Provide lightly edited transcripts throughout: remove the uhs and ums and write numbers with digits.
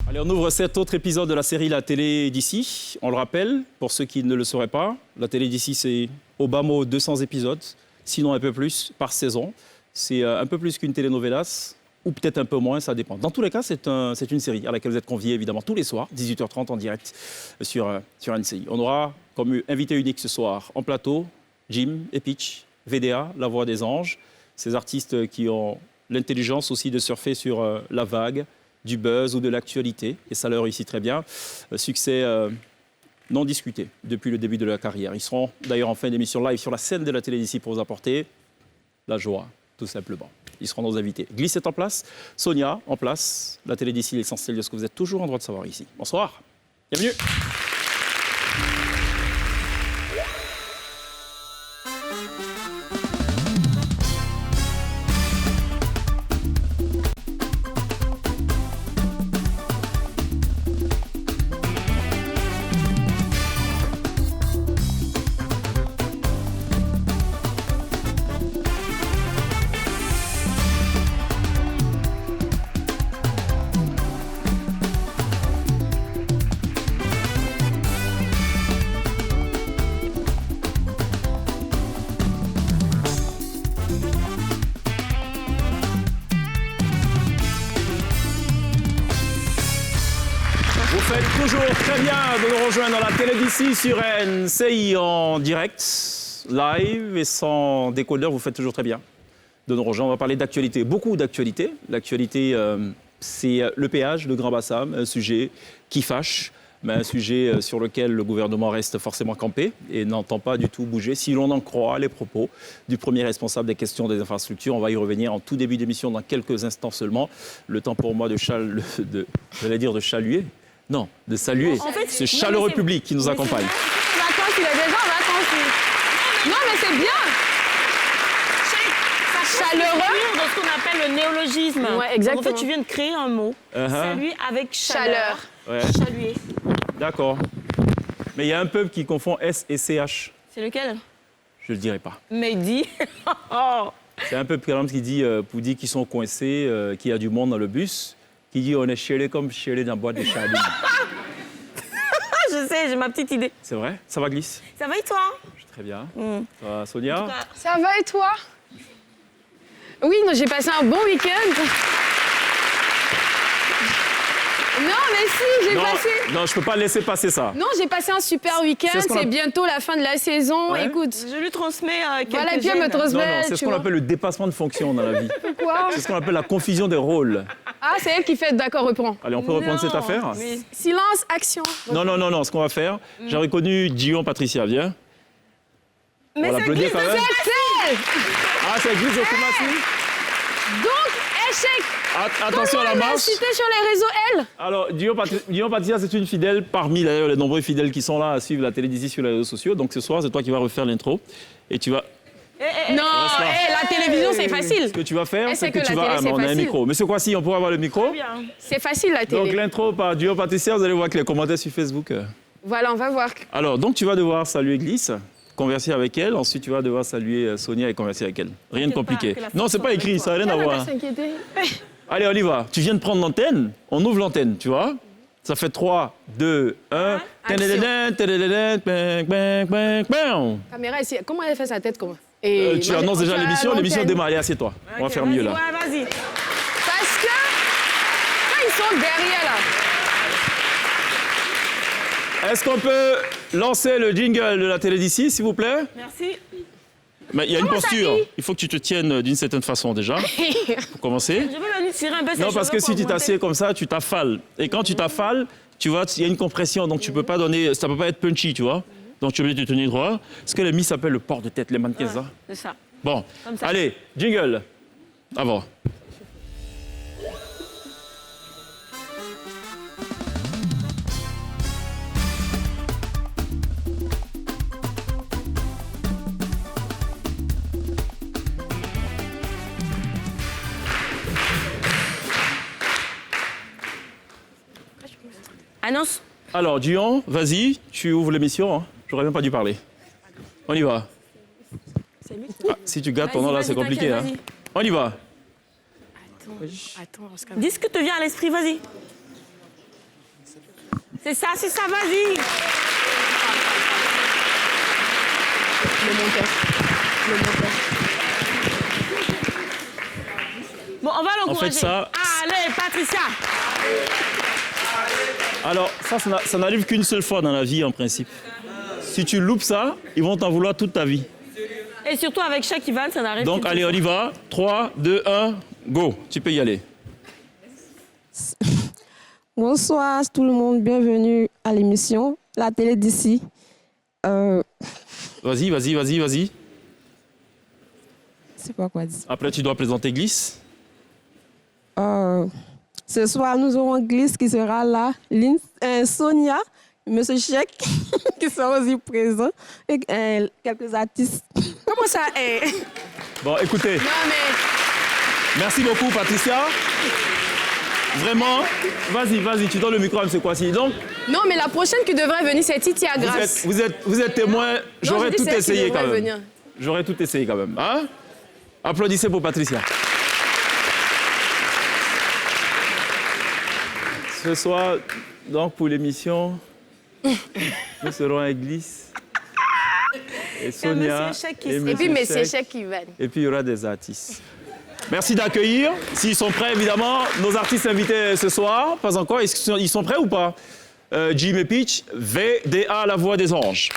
Allez, on ouvre cet autre épisode de la série La télé d'ici. On le rappelle, pour ceux qui ne le sauraient pas, la télé d'ici, c'est au bas mot 200 épisodes, sinon un peu plus par saison. C'est un peu plus qu'une telenovelas, ou peut-être un peu moins, ça dépend. Dans tous les cas, c'est une série à laquelle vous êtes conviés, évidemment, tous les soirs, 18h30 en direct sur NCI. On aura comme invité unique ce soir en plateau, Jim et Pitch, VDA, La Voix des Anges, ces artistes qui ont l'intelligence aussi de surfer sur la vague, du buzz ou de l'actualité, et ça leur réussit très bien. Succès non discuté depuis le début de leur carrière. Ils seront d'ailleurs en fin d'émission live sur la scène de la télé d'ici pour vous apporter la joie, tout simplement. Ils seront nos invités. Gliss est en place, Sonia en place. La télé d'ici, l'essentiel de ce que vous êtes toujours en droit de savoir ici. Bonsoir, bienvenue. Toujours très bien de nous rejoindre dans la télé d'ici sur NCI en direct, live et sans décodeur. Vous faites toujours très bien de nous rejoindre. On va parler d'actualité, beaucoup d'actualité. L'actualité, c'est le péage de Grand Bassam, un sujet qui fâche, mais un sujet sur lequel le gouvernement reste forcément campé et n'entend pas du tout bouger. Si l'on en croit les propos du premier responsable des questions des infrastructures, on va y revenir en tout début d'émission dans quelques instants seulement. Le temps pour moi de saluer. Non, de saluer ce chaleureux public qui nous accompagne. Vacances, il est déjà en vacances. Non, mais c'est bien. Chaleureux. Dans ce qu'on appelle le néologisme. Ouais, exactement. Donc, en fait, tu viens de créer un mot. Saluer avec chaleur. Ouais. Chaluer. D'accord. Mais il y a un peuple qui confond S et CH. C'est lequel? Je ne le dirai pas. Mehdi. C'est un peuple, par exemple, qui dit, pour dire qu'ils sont coincés, qu'il y a du monde dans le bus, qui dit on est chelé comme chelé dans la boîte de chaline. Je sais, j'ai ma petite idée. C'est vrai? Ça va, Gliss? Ça va et toi? Très bien. Ça va, Sonia? Ça va et toi? Oui, non, j'ai passé un bon week-end. Non, mais si, j'ai passé... Non, je ne peux pas laisser passer ça. Non, j'ai passé un super week-end. C'est bientôt la fin de la saison. Ouais. Écoute. Je lui transmets quelques Voilà, et puis elle me gènes. transmet. C'est ce qu'on appelle le dépassement de fonction dans la vie. Quoi? C'est ce qu'on appelle la confusion des rôles. Ah, c'est elle qui fait. D'accord, reprends. Allez, on peut reprendre cette affaire? Mais... Silence, action. Non. Ce qu'on va faire, j'ai reconnu Dion Patricia, viens. Mais On va c'est l'applaudir quand même. C'est elle. Ah, c'est Gliss de Koumassi. Donc, échec. Attention à la Elle m'a marche. cité sur les réseaux, elle. Alors, Dion Patricia, c'est une fidèle parmi d'ailleurs les nombreux fidèles qui sont là à suivre la télé d'ici sur les réseaux sociaux. Donc ce soir, c'est toi qui vas refaire l'intro. Et tu vas... Non, la télévision, c'est facile. Ce que tu vas faire, Elle c'est sait que que tu la vas... télé, c'est on a un facile. micro. Monsieur Kwasi, on pourra avoir le micro? Bien. C'est facile, la télé. Donc l'intro par Dion Patricia, vous allez voir que les commentaires sur Facebook. Voilà, on va voir. Alors, donc tu vas devoir saluer Gliss, converser avec elle. Ensuite, tu vas devoir saluer Sonia et converser avec elle. Rien de compliqué. pas, que la Non, c'est pas façon écrit, ça n'a rien à On va voir. pas s'inquiéter. Allez, on y va. Tu viens de prendre l'antenne. On ouvre l'antenne, tu vois. Ça fait 3, 2, 1. Caméra ici. Comment elle fait sa tête comment Tu annonces déjà l'émission. L'émission démarre. Allez, assieds-toi. On va faire mieux là. Ouais, vas-y. Parce que quand ils sont derrière là. Est-ce qu'on peut lancer le jingle de la télé d'ici, s'il vous plaît? Merci. Mais il y a une Comment ça posture. dit Il faut que tu te tiennes d'une certaine façon déjà, pour commencer. Je veux venir tirer un peu ses Non, parce que cheveux si pour tu augmenter. t'assieds comme ça, tu t'affales. Et quand tu t'affales, tu vois, il y a une compression, donc tu peux pas donner, ça peut pas être punchy, tu vois. Donc tu es obligé de te tenir droit. Ce que les Miss s'appelle le port de tête, les mannequins, ça. C'est ça. Bon, Comme ça. allez, jingle. Avant. Annonce. Alors, Dion, vas-y, tu ouvres l'émission. Hein. J'aurais même pas dû parler. On y va. Ah, si tu gâtes ton nom là, c'est compliqué. Hein. On y va. Attends, Dis ce que te vient à l'esprit, vas-y. C'est ça, vas-y. Le monteur. Bon, on va l'encourager. En fait, ça... Allez, Patricia. Alors, ça n'arrive qu'une seule fois dans la vie, en principe. Si tu loupes ça, ils vont t'en vouloir toute ta vie. Et surtout avec chaque Ivan, ça n'arrive Donc, allez, on y va. 3, 2, 1, go. Tu peux y aller. Bonsoir tout le monde, bienvenue à l'émission La télé d'ici. Vas-y. C'est pas quoi dire. Après, tu dois présenter Glisse. Ce soir, nous aurons Glisse qui sera là, Sonia, Monsieur Chek qui sera aussi présent et quelques artistes. Comment ça est? Bon, écoutez. Non, mais... Merci beaucoup, Patricia. Vraiment, vas-y, tu donnes le micro à M. Kwasi. Donc, Non, mais la prochaine qui devrait venir, c'est Titia Grace. vous êtes témoin. J'aurais tout essayé quand même. Venir. J'aurais tout essayé quand même. Hein? Applaudissez pour Patricia. Ce soir, donc pour l'émission, nous serons à Glisse. Et Sonia. Et puis Monsieur Chek qui va. Et puis il y aura des artistes. Merci d'accueillir. S'ils sont prêts, évidemment, nos artistes invités ce soir. Pas encore. Ils sont prêts ou pas? Jim et Peach, VDA, la voix des anges.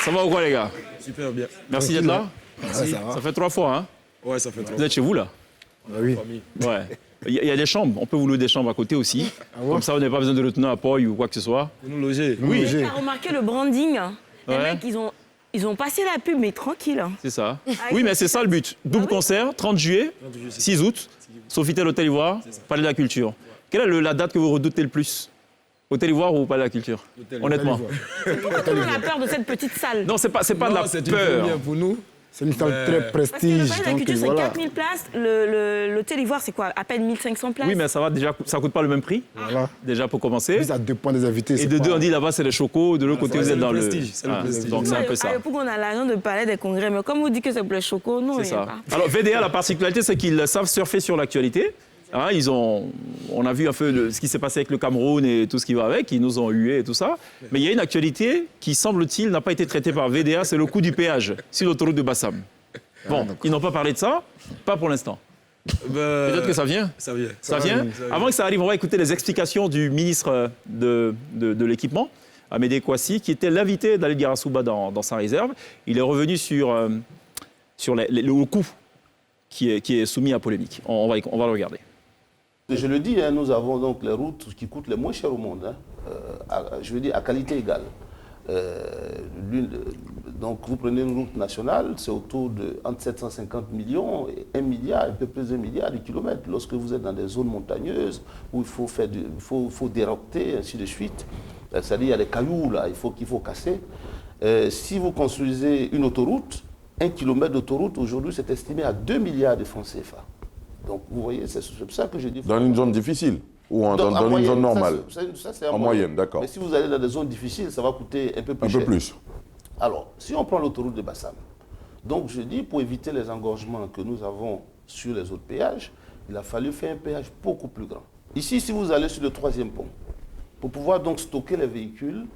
Ça va ou quoi, les gars? Super bien. Merci d'être là. Merci. Ça fait 3 fois, hein? Ouais, ça fait 3 Vous êtes chez vous, là? oui. Ouais. Il y a des chambres. On peut vous louer des chambres à côté aussi. Comme ça, on n'a pas besoin de retenir à Poi ou quoi que ce soit. Pour nous loger. Oui. Tu as remarqué le branding? Les Ouais. mecs, ils ont passé la pub, mais tranquille. C'est ça. Oui, mais c'est ça le but. Double concert, 30 juillet, 6 août, Sofitel Hôtel Ivoire, Palais de la Culture. Quelle est la date que vous redoutez le plus? Hôtel Ivoire ou Palais de la Culture? Honnêtement. On a peur de cette petite salle. Non, c'est pas de la C'est une peur. première pour nous. C'est une salle très Parce que le prestige. Palais de la Donc, Culture, c'est voilà. 4000 places. L'Hôtel Ivoire, c'est quoi? À peine 1500 places? Oui, mais ça va déjà, ça coûte pas le même prix. Voilà. Déjà pour commencer. Ça dépend des invités. Et c'est de pas- deux, on dit là-bas c'est les chocos, de l'autre côté vous c'est êtes le dans prestige, le. c'est le prestige. Donc c'est un peu ça. Pourquoi on a l'argent de Palais des Congrès? Mais comme vous dites que c'est pour les chocos, non, C'est il y a ça. pas. Alors VDA, la particularité, c'est qu'ils savent surfer sur l'actualité. Hein, on a vu un peu ce qui s'est passé avec le Cameroun et tout ce qui va avec. Ils nous ont hués et tout ça. Mais il y a une actualité qui, semble-t-il, n'a pas été traitée par VDA, c'est le coût du péage sur l'autoroute de Bassam. Bon, ils n'ont pas parlé de ça, pas pour l'instant. Peut-être que ça vient. Ça vient. Ça vient. Avant que ça arrive, on va écouter les explications du ministre de l'équipement, Amédée Kouassi, qui était l'invité d'Ali Garasouba dans sa réserve. Il est revenu sur le coût qui est soumis à polémique. On va le regarder. Je le dis, hein, nous avons donc les routes qui coûtent les moins chères au monde, hein, je veux dire à qualité égale. Donc vous prenez une route nationale, c'est autour de entre 750 millions et 1 milliard, un peu plus d'1 milliard de kilomètres. Lorsque vous êtes dans des zones montagneuses où il faut déroquer, ainsi de suite, c'est-à-dire il y a des cailloux là, qu'il faut casser. Si vous construisez une autoroute, 1 kilomètre d'autoroute aujourd'hui c'est estimé à 2 milliards de francs CFA. Donc vous voyez, c'est ça que je dis. Dans une zone difficile ou dans une moyenne, zone normale? Ça, c'est en moyenne, d'accord. Mais si vous allez dans des zones difficiles, ça va coûter un peu plus Un cher. peu plus. Alors, si on prend l'autoroute de Bassam, donc je dis, pour éviter les engorgements que nous avons sur les autres péages, il a fallu faire un péage beaucoup plus grand. Ici, si vous allez sur le 3e pont, pour pouvoir donc stocker les véhicules,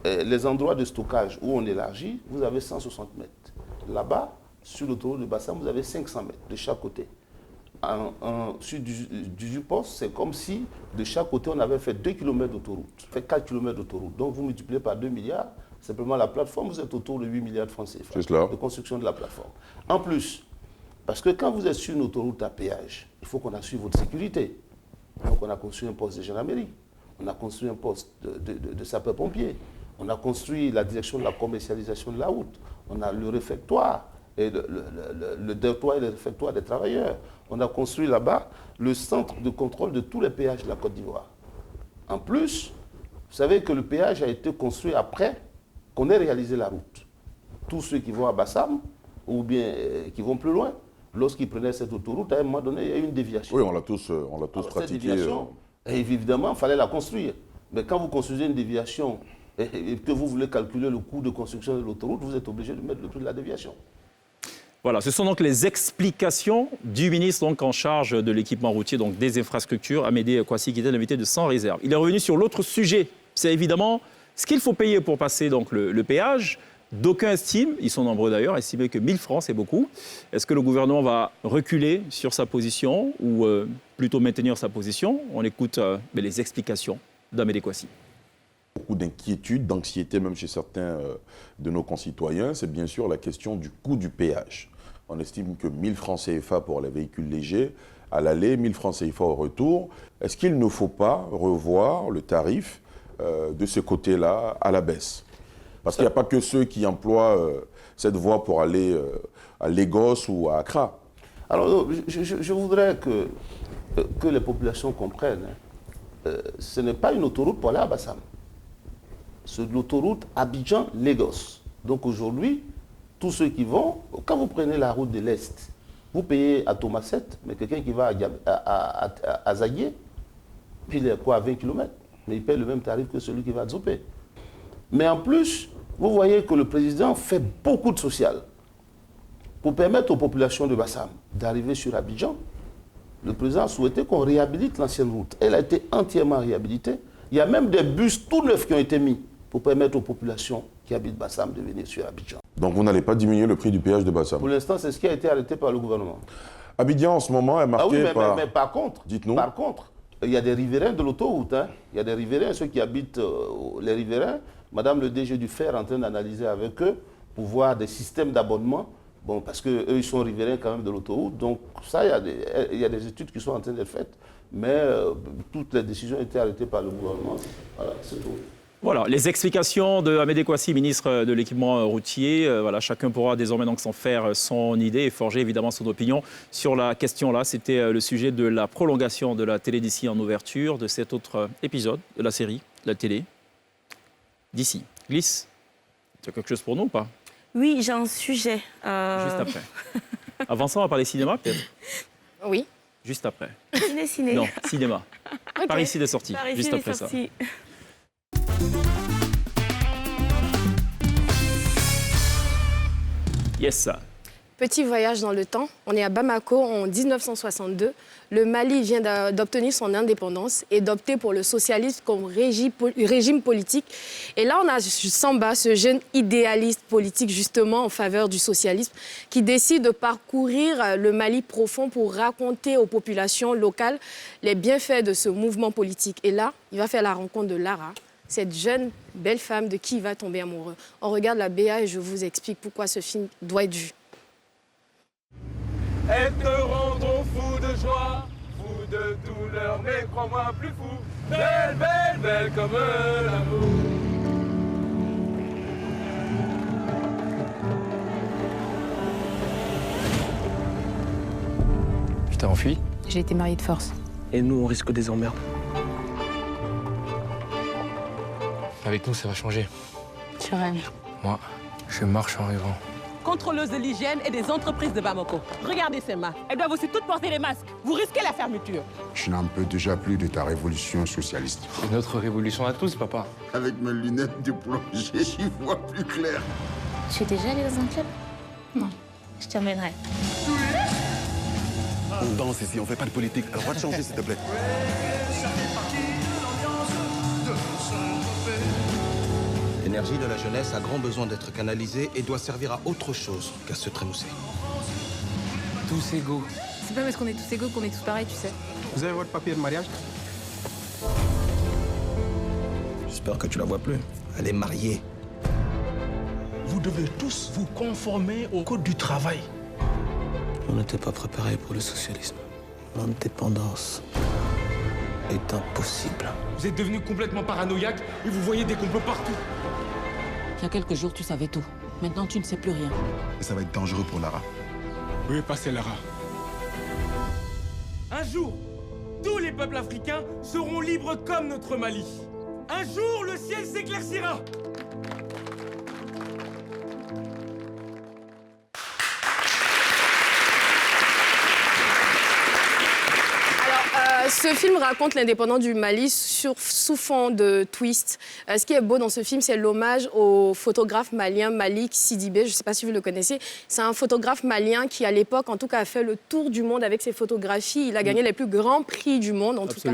les endroits de stockage où on élargit, vous avez 160 mètres. Là-bas, sur l'autoroute de Bassam, vous avez 500 mètres de chaque côté. Sur du poste, c'est comme si de chaque côté on avait fait 2 km d'autoroute, fait 4 km d'autoroute. Donc vous multipliez par 2 milliards, simplement la plateforme, vous êtes autour de 8 milliards de francs CFA de construction de la plateforme. En plus, parce que quand vous êtes sur une autoroute à péage, il faut qu'on assure votre sécurité. Donc on a construit un poste de gendarmerie, on a construit un poste de sapeurs-pompiers, on a construit la direction de la commercialisation de la route, on a le réfectoire, et le dortoir et le réfectoire des travailleurs. On a construit là-bas le centre de contrôle de tous les péages de la Côte d'Ivoire. En plus, vous savez que le péage a été construit après qu'on ait réalisé la route. Tous ceux qui vont à Bassam, ou bien qui vont plus loin, lorsqu'ils prenaient cette autoroute, à un moment donné, il y a eu une déviation. Oui, on l'a tous Alors, pratiqué. cette déviation, évidemment, il fallait la construire. Mais quand vous construisez une déviation et que vous voulez calculer le coût de construction de l'autoroute, vous êtes obligé de mettre le prix de la déviation. Voilà, ce sont donc les explications du ministre donc, en charge de l'équipement routier, donc des infrastructures, Amédée Kouassi, qui était l'invité de Sans Réserve. Il est revenu sur l'autre sujet, c'est évidemment ce qu'il faut payer pour passer donc, le péage. D'aucuns estiment, ils sont nombreux d'ailleurs, estimer que 1 000 francs, c'est beaucoup. Est-ce que le gouvernement va reculer sur sa position ou plutôt maintenir sa position? On écoute les explications d'Amédée Kouassi. Beaucoup d'inquiétude, d'anxiété même chez certains de nos concitoyens, c'est bien sûr la question du coût du péage. On estime que 1 000 francs CFA pour les véhicules légers à l'aller, 1 000 francs CFA au retour. Est-ce qu'il ne faut pas revoir le tarif de ce côté-là à la baisse? Parce qu'il n'y a pas que ceux qui emploient cette voie pour aller à Lagos ou à Accra. Alors, je voudrais que les populations comprennent, ce n'est pas une autoroute pour aller à Bassam. C'est l'autoroute Abidjan-Lagos. Donc aujourd'hui, tous ceux qui vont, quand vous prenez la route de l'Est, vous payez à Thomaset, mais quelqu'un qui va à Zaguié, puis il est quoi, à 20 km, mais il paye le même tarif que celui qui va à Zopé. Mais en plus, vous voyez que le président fait beaucoup de social pour permettre aux populations de Bassam d'arriver sur Abidjan. Le président a souhaité qu'on réhabilite l'ancienne route. Elle a été entièrement réhabilitée. Il y a même des bus tout neufs qui ont été mis pour permettre aux populations qui habitent Bassam de venir sur Abidjan. Donc vous n'allez pas diminuer le prix du péage de Bassam? Pour l'instant, c'est ce qui a été arrêté par le gouvernement. Abidjan, en ce moment, est marqué mais par contre, dites-nous. Par contre, il y a des riverains de l'autoroute. Hein. Il y a des riverains, ceux qui habitent les riverains. Madame le DG du FER est en train d'analyser avec eux pour voir des systèmes d'abonnement. Bon, parce qu'eux, ils sont riverains quand même de l'autoroute. Donc ça, il y a des études qui sont en train d'être faites. Mais toutes les décisions ont été arrêtées par le gouvernement. Voilà, c'est tout. Voilà, les explications de Amédée Kouassi, ministre de l'équipement routier. Voilà, chacun pourra désormais donc s'en faire son idée et forger évidemment son opinion sur la question là. C'était le sujet de la prolongation de la télé d'ici en ouverture de cet autre épisode de la série, la télé d'ici. Glisse, tu as quelque chose pour nous ou pas? Oui, j'ai un sujet. Juste après. Avant ça, on va parler cinéma peut-être? Oui. Juste après. Ciné. Non, cinéma. Ok. Par ici des sorties, Par ici, juste les après ça. sorties. Yes. Petit voyage dans le temps. On est à Bamako en 1962. Le Mali vient d'obtenir son indépendance et d'opter pour le socialisme comme régime politique. Et là, on a Samba, ce jeune idéaliste politique justement en faveur du socialisme, qui décide de parcourir le Mali profond pour raconter aux populations locales les bienfaits de ce mouvement politique. Et là, il va faire la rencontre de Lara, cette jeune, belle femme de qui il va tomber amoureux. On regarde la BA et je vous explique pourquoi ce film doit être vu. Elles te rendront fou de joie, fou de douleur, mais crois-moi plus fou. Belle, belle, belle comme l'amour. Tu t'es enfui? J'ai été mariée de force. Et nous, on risque des emmerdes. Avec nous, ça va changer. Tu rêves. Moi, je marche en rêvant. Contrôleuse de l'hygiène et des entreprises de Bamako. Regardez ces mains. Elles doivent aussi toutes porter les masques. Vous risquez la fermeture. Je n'en peux déjà plus de ta révolution socialiste. C'est notre révolution à tous, papa. Avec mes lunettes de plongée, j'y vois plus clair. Tu es déjà allée dans un club? Non. Je t'emmènerai. On danse ici, on fait pas de politique. Alors va te changer, s'il te plaît. L'énergie de la jeunesse a grand besoin d'être canalisée et doit servir à autre chose qu'à se trémousser. Tous égaux. C'est pas parce qu'on est tous égaux qu'on est tous pareils, tu sais. Vous avez votre papier de mariage? J'espère que tu la vois plus. Elle est mariée. Vous devez tous vous conformer au code du travail. On n'était pas préparé pour le socialisme. L'indépendance est impossible. Vous êtes devenu complètement paranoïaque et vous voyez des complots partout. Il y a quelques jours, tu savais tout. Maintenant, tu ne sais plus rien. Ça va être dangereux pour Lara. Oui, passez Lara. Un jour, tous les peuples africains seront libres comme notre Mali. Un jour, le ciel s'éclaircira. Ce film raconte l'indépendance du Mali sous fond de twist. Ce qui est beau dans ce film, c'est l'hommage au photographe malien Malik Sidibé. Je ne sais pas si vous le connaissez. C'est un photographe malien qui, à l'époque, en tout cas, a fait le tour du monde avec ses photographies. Il a gagné les plus grands prix du monde, en tout cas.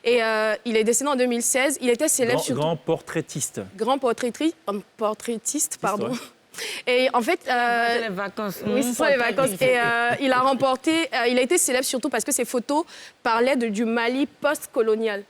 Et il est décédé en 2016. Il était célèbre surtout... Grand portraitiste. Grand portraitiste, pardon. Et en fait, c'est les vacances. Oui, ce sont les vacances. Et il a remporté. Il a été célèbre surtout parce que ses photos parlaient du Mali post-colonial.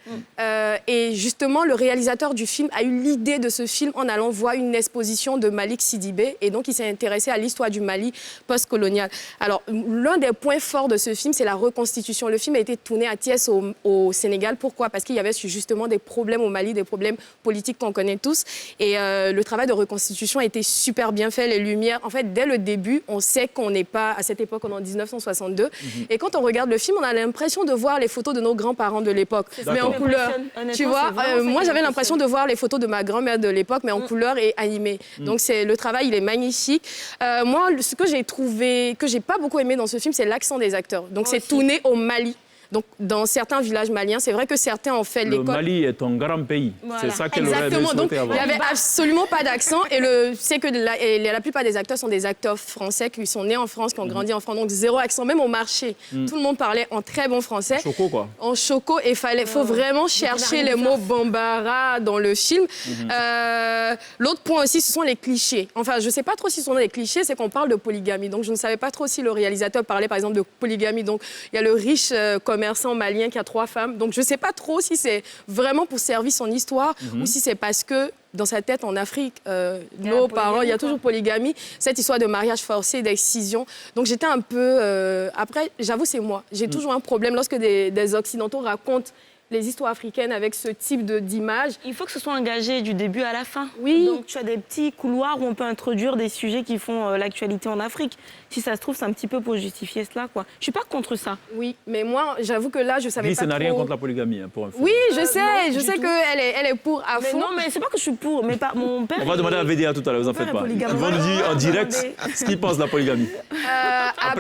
Et justement, le réalisateur du film a eu l'idée de ce film en allant voir une exposition de Malik Sidibé. Et donc, il s'est intéressé à l'histoire du Mali post-colonial. Alors, l'un des points forts de ce film, c'est la reconstitution. Le film a été tourné à Thiès au Sénégal. Pourquoi? Parce qu'il y avait justement des problèmes au Mali, des problèmes politiques qu'on connaît tous. Et le travail de reconstitution a été super bien fait, les lumières. En fait, dès le début, on sait qu'on n'est pas, à cette époque, on est en 1962. Et quand on regarde le film, on a l'impression de voir les photos de nos grands-parents de l'époque, mais en couleur. Tu vois, moi, j'avais l'impression de voir les photos de ma grand-mère de l'époque, mais en couleur et animée. Donc, le travail, il est magnifique. Moi, ce que j'ai trouvé, que j'ai pas beaucoup aimé dans ce film, c'est l'accent des acteurs. Donc, c'est tourné au Mali. Donc, dans certains villages maliens, c'est vrai que certains ont fait l'école. Le Mali est un grand pays. Voilà. C'est ça qu'elle aurait Exactement. Donc, avoir. Il n'y avait absolument pas d'accent. Et c'est que la plupart des acteurs sont des acteurs français qui sont nés en France, qui ont grandi en France. Donc, zéro accent, même au marché. Tout le monde parlait en très bon français. Choco, quoi. En choco. Et faut vraiment chercher les mots bambara dans le film. L'autre point aussi, ce sont les clichés. Enfin, je ne sais pas trop si ce sont des clichés, c'est qu'on parle de polygamie. Donc, je ne savais pas trop si le réalisateur parlait, par exemple, de polygamie. Donc, il y a le riche commerçant malien qui a 3 femmes. Donc, je ne sais pas trop si c'est vraiment pour servir son histoire ou si c'est parce que dans sa tête, en Afrique, nos parents, il y a toujours polygamie, cette histoire de mariage forcé, d'excision. Donc, j'étais un peu... Après, j'avoue, c'est moi. J'ai toujours un problème lorsque des Occidentaux racontent les histoires africaines avec ce type d'image. Il faut que ce soit engagé du début à la fin. Oui. Donc, tu as des petits couloirs où on peut introduire des sujets qui font l'actualité en Afrique. Si ça se trouve, c'est un petit peu pour justifier cela, quoi. Je suis pas contre ça. Oui, mais moi, j'avoue que là, je savais pas trop... ça n'a rien contre la polygamie, hein, pour info. Oui, je sais qu'elle est pour à fond. Non, mais c'est pas que je suis pour. Mais mon père... On va demander à VDA tout à l'heure, vous en faites pas. Ils vont nous dire en direct ce qu'ils pensent de la polygamie.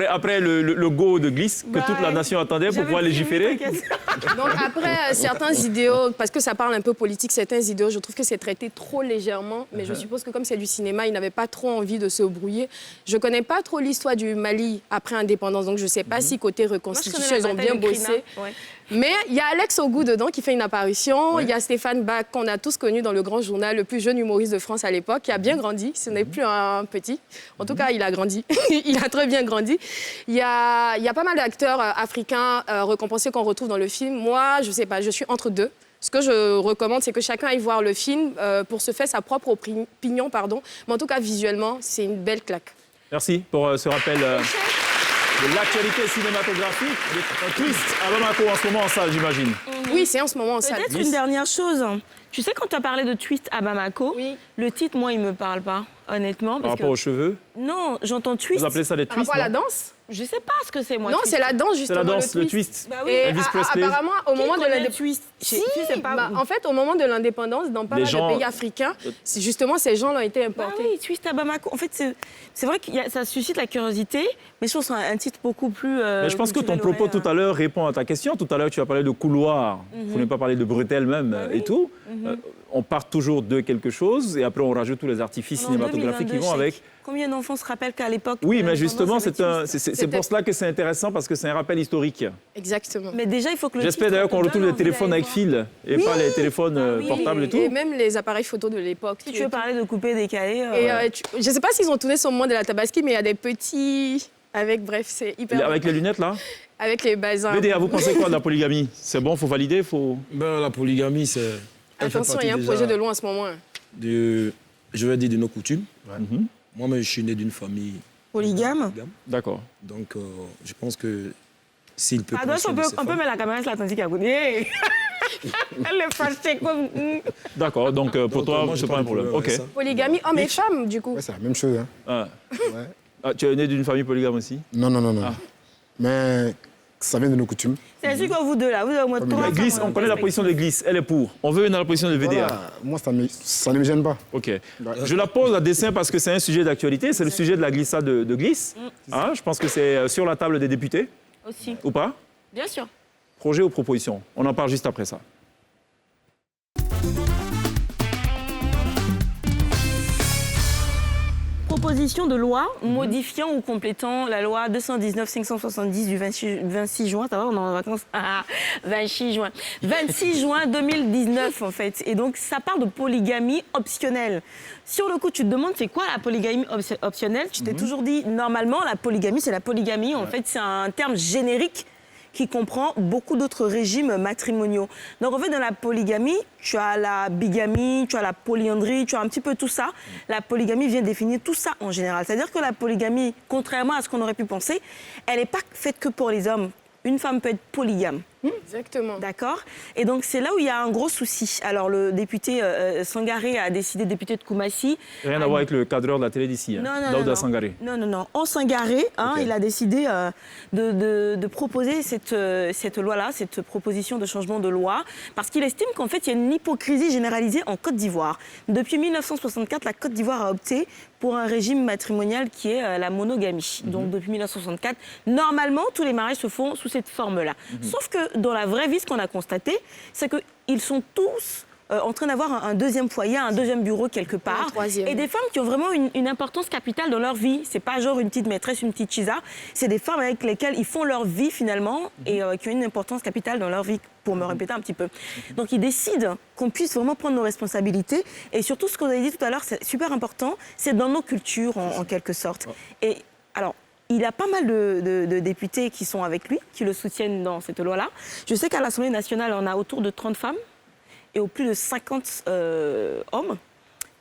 Après le go de Glisse, que toute la nation attendait pour pouvoir légiférer. Donc après, certains idéaux, parce que ça parle un peu politique, certains idéaux, je trouve que c'est traité trop légèrement. Mais je suppose que comme c'est du cinéma, ils n'avaient pas trop envie de se brouiller. Je connais pas trop l'histoire du Mali après indépendance, donc je sais pas si côté reconstitution, ils ont bien bossé. Ouais. Mais il y a Alex Ogou dedans qui fait une apparition. Il y a Stéphane Bach, qu'on a tous connu dans Le Grand Journal, le plus jeune humoriste de France à l'époque, qui a bien grandi. Ce n'est plus un petit. En tout cas, il a grandi. Il a très bien grandi. Il y a pas mal d'acteurs africains récompensés qu'on retrouve dans le film. Moi, je sais pas, je suis entre deux. Ce que je recommande, c'est que chacun aille voir le film pour se faire sa propre opinion, pardon. Mais en tout cas, visuellement, c'est une belle claque. Merci pour ce rappel de l'actualité cinématographique. Un twist à Bamako en ce moment en salle, j'imagine. Oui, c'est en ce moment en salle. Peut-être une dernière chose. Tu sais, quand tu as parlé de twist à Bamako, le titre, moi, il me parle pas, honnêtement. Par rapport aux cheveux? Non, j'entends twist. Vous appelez ça des twists? Par rapport à la danse? Je sais pas ce que c'est, moi. Non, c'est la danse, justement. C'est la danse, le twist. Bah oui. Et apparemment, au moment de l'indépendance... En fait, au moment de l'indépendance, dans pas mal de pays africains, justement, ces gens ont été importés. Bah oui, twist à Bamako. En fait, c'est vrai que ça suscite la curiosité, mais je trouve que c'est un titre beaucoup plus... mais je pense que ton propos tout à l'heure répond à ta question. Tout à l'heure, tu as parlé de couloir. Vous n'avez pas parlé de bretelles même et tout. On part toujours de quelque chose et après, on rajoute tous les artifices cinématographiques qui vont avec... Combien d'enfants se rappellent qu'à l'époque... Oui, mais justement, c'est pour cela que c'est intéressant, parce que c'est un rappel historique. Exactement. Mais déjà, il faut que j'espère d'ailleurs qu'on retrouve les téléphones avec fil et pas les téléphones portables et tout. Et même les appareils photo de l'époque. Si tu veux parler de couper, décaler... je ne sais pas s'ils ont tourné sur le moment de la Tabaski, mais il y a des petits... Bref, c'est hyper... Avec les lunettes, là? Avec les bazins. VDA, vous pensez quoi de la polygamie? C'est bon, il faut valider, La polygamie, c'est... Attention, il y a un projet de loi en ce moment. Je vais dire de nos coutumes. Moi, je suis né d'une famille polygame. D'accord. Donc, je pense que s'il peut... On peut mettre la caméra sur l'Atlantique à côté. Elle est fâchée comme... D'accord, donc pour toi, c'est pas un problème. Ok. Polygamie, homme et femme, du coup. Ouais, c'est la même chose. Hein. Tu es né d'une famille polygame aussi? Non. Mais ça vient de nos coutumes. C'est sûr que vous deux, là, vous avez au moins 3 Glisse, on connaît la position de Glisse, elle est pour. On veut dans la position de VDA. Voilà. Moi, ça ne me gêne pas. OK. Je la pose à dessein parce que c'est un sujet d'actualité. C'est le sujet de la glissade de Glisse. Je pense que c'est sur la table des députés. Aussi. Ou pas? Bien sûr. Projet ou proposition? On en parle juste après ça. Proposition de loi modifiant ou complétant la loi 219-570 du 26 juin, ça va, on est en vacances, 26 juin. 26 juin 2019 en fait. Et donc ça parle de polygamie optionnelle. Sur le coup, tu te demandes c'est quoi la polygamie optionnelle? Tu t'es toujours dit, normalement, la polygamie, c'est la polygamie. En fait, c'est un terme générique qui comprend beaucoup d'autres régimes matrimoniaux. Donc en fait, dans la polygamie, tu as la bigamie, tu as la polyandrie, tu as un petit peu tout ça. La polygamie vient définir tout ça en général. C'est-à-dire que la polygamie, contrairement à ce qu'on aurait pu penser, elle n'est pas faite que pour les hommes. Une femme peut être polygame. Exactement. D'accord. Et donc, c'est là où il y a un gros souci. Alors, le député Sangaré a décidé, député de Koumassi... Rien à voir avec le cadreur de la télé d'ici, Daouda Sangaré. Non. En Sangaré, il a décidé de proposer cette loi-là, cette proposition de changement de loi, parce qu'il estime qu'en fait, il y a une hypocrisie généralisée en Côte d'Ivoire. Depuis 1964, la Côte d'Ivoire a opté pour un régime matrimonial qui est la monogamie. Donc, depuis 1964, normalement, tous les mariages se font sous cette forme-là. Sauf que dans la vraie vie, ce qu'on a constaté, c'est qu'ils sont tous en train d'avoir un deuxième foyer, un deuxième bureau quelque part. Et des femmes qui ont vraiment une importance capitale dans leur vie. C'est pas genre une petite maîtresse, une petite chisa. C'est des femmes avec lesquelles ils font leur vie finalement et qui ont une importance capitale dans leur vie, pour me répéter un petit peu. Donc ils décident qu'on puisse vraiment prendre nos responsabilités. Et surtout, ce qu'on a dit tout à l'heure, c'est super important, c'est dans nos cultures en quelque sorte. Et alors, il y a pas mal de députés qui sont avec lui, qui le soutiennent dans cette loi-là. Je sais qu'à l'Assemblée nationale, on a autour de 30 femmes et au plus de 50 hommes.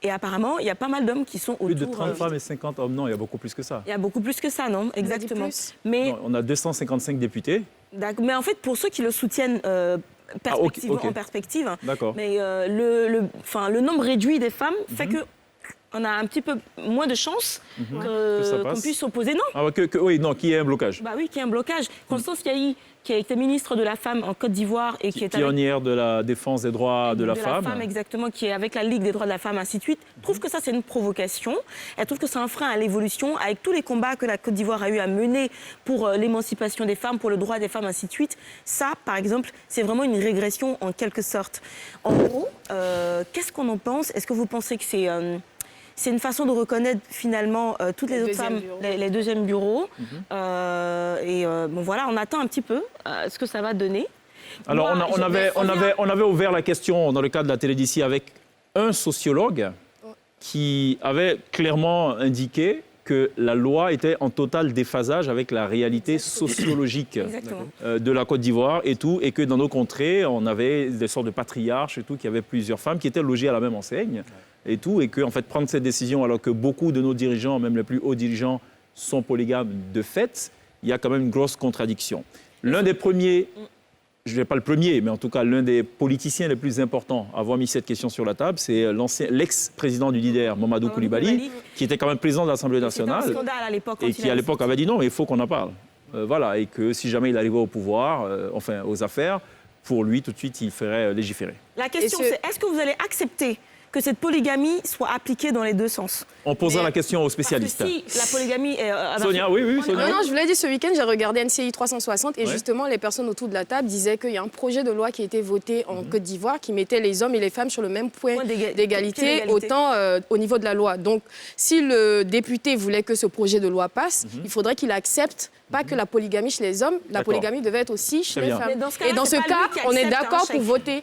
Et apparemment, il y a pas mal d'hommes qui sont autour... Plus de 30 femmes et 50 hommes, non, il y a beaucoup plus que ça. Il y a beaucoup plus que ça, non? Exactement. Mais... Non, on a 255 députés. Mais en fait, pour ceux qui le soutiennent en perspective, mais le nombre réduit des femmes fait que on a un petit peu moins de chances qu'on puisse s'opposer. Non. Oui, non, qu'il y ait un blocage. Bah oui, qu'il y ait un blocage. Constance Yahi, qui a été ministre de la Femme en Côte d'Ivoire et qui est pionnière de la défense des droits de la femme. Exactement, qui est avec la Ligue des droits de la femme, ainsi de suite, trouve que ça, c'est une provocation. Elle trouve que c'est un frein à l'évolution, avec tous les combats que la Côte d'Ivoire a eu à mener pour l'émancipation des femmes, pour le droit des femmes, ainsi de suite. Ça, par exemple, c'est vraiment une régression en quelque sorte. En gros, qu'est-ce qu'on en pense? Est-ce que vous pensez que c'est une façon de reconnaître finalement toutes les autres femmes, les deuxièmes bureaux. Bon voilà, on attend un petit peu ce que ça va donner. Alors on avait ouvert la question dans le cadre de la télé d'ici avec un sociologue qui avait clairement indiqué que la loi était en total déphasage avec la réalité sociologique de la Côte d'Ivoire et tout, et que dans nos contrées, on avait des sortes de patriarches et tout, qui avaient plusieurs femmes qui étaient logées à la même enseigne. Et tout, et que en fait, prendre cette décision alors que beaucoup de nos dirigeants, même les plus hauts dirigeants, sont polygames de fait, il y a quand même une grosse contradiction. L'un des premiers, je ne vais pas le premier, mais en tout cas l'un des politiciens les plus importants à avoir mis cette question sur la table, c'est l'ex-président du LIDER, Mamadou Koulibaly, qui était quand même président de l'Assemblée nationale, un scandale à l'époque, et qui à l'époque avait dit non, il faut qu'on en parle. Voilà, et que si jamais il arrivait au pouvoir, enfin aux affaires, pour lui, tout de suite, il ferait légiférer. La question, c'est est-ce que vous allez accepter que cette polygamie soit appliquée dans les deux sens? On posera la question aux spécialistes. Parce que si la polygamie est... Sonia, oui, Sonia. Non, je vous l'ai dit, ce week-end, j'ai regardé NCI 360 et justement, les personnes autour de la table disaient qu'il y a un projet de loi qui a été voté en Côte d'Ivoire qui mettait les hommes et les femmes sur le même point d'égalité, autant au niveau de la loi. Donc, si le député voulait que ce projet de loi passe, il faudrait qu'il accepte pas que la polygamie chez les hommes, la polygamie devait être aussi chez les femmes. Et dans ce cas, on est d'accord pour voter